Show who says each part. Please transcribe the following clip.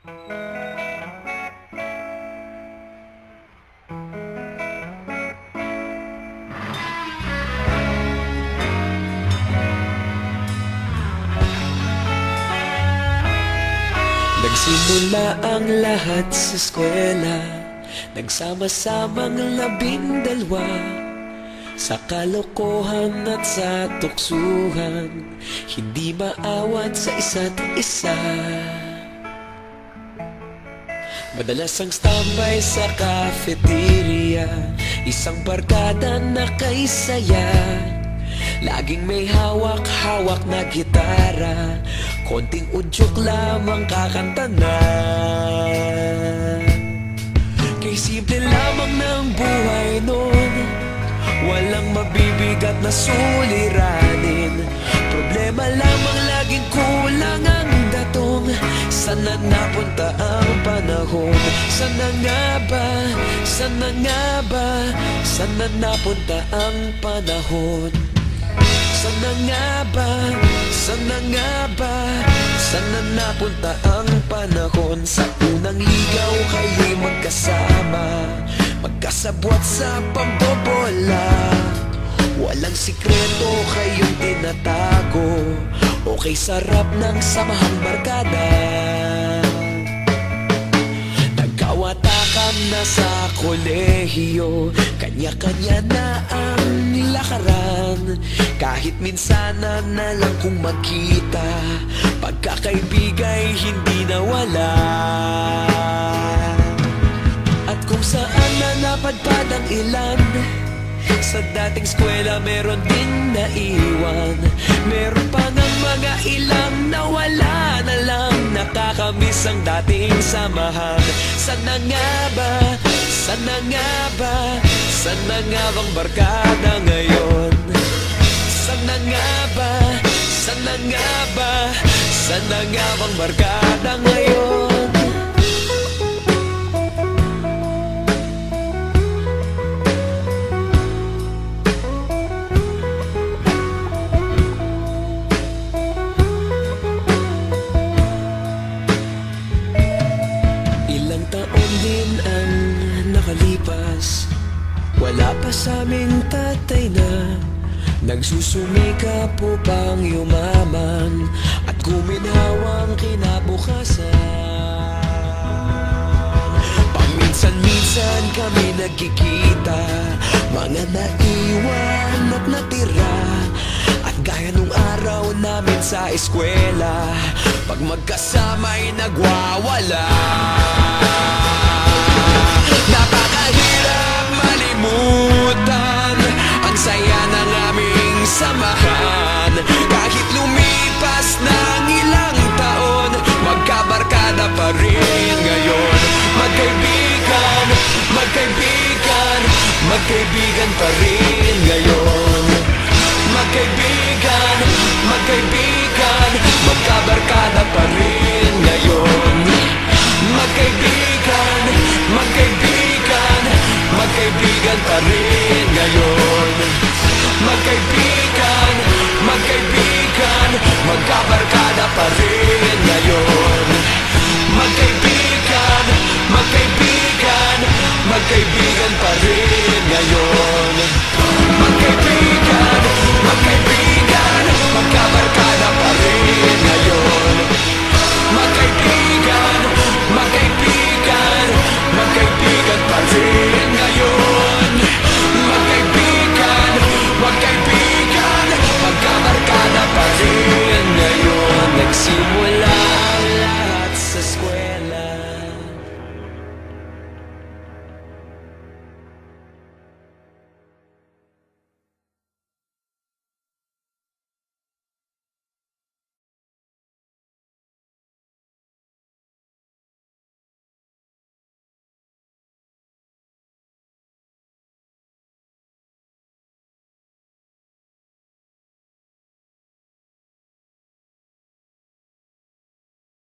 Speaker 1: Nagsimula ang lahat sa eskwela, nagsama-samang 12 sa kalokohan at sa tuksuhan, hindi maawat sa isa't isa. Madalas ang standby sa cafeteria, isang barkada na kay saya. Laging may hawak-hawak na gitara, konting udyok lamang kakanta na. Kay simple lamang ng buhay nun, walang mabibigat na suliranin. Problema lamang laging kulang ang datong. Sana napunta ang panahon? Sana nga ba? Sana nga ba? Sana napunta ang panahon? Sana nga ba? Sana nga ba? Sana napunta ang panahon? Sa unang ligaw kayo'y magkasama, magkasabwat sa pambobola. Walang sikreto kayong tinatago, okay sarap ng samahang barkada. Nagkawatakan na sa kolehiyo, kanya-kanya na ang lakaran. Kahit minsanan na lang kung magkita, pagkakaibigay hindi nawala. At kung saan na napadpad ang ilan, sa dating eskwela meron din naiwan. Meron pa ng mga ilang nawala na lang, nakakamiss ang dating samahan. Sana nga ba? Sana nga ba? Sana nga bang barkada ngayon? Sana nga ba? Sana nga ba? Sana nga bang barkada ngayon? Ilang taon din ang nakalipas, wala pa sa aming tatay na nagsusumikap upang yumaman at guminhawang kinabukasan. Paminsan-minsan kami nagkikita, mga naiwan at natira. At gaya nung araw namin sa eskwela, pag magkasama'y nagwawala. Napakahirap malimutan ang saya ng aming samahan. Kahit lumipas ng ilang taon, magkabarkada pa rin ngayon. Magkaibigan, magkaibigan, magkaibigan pa rin.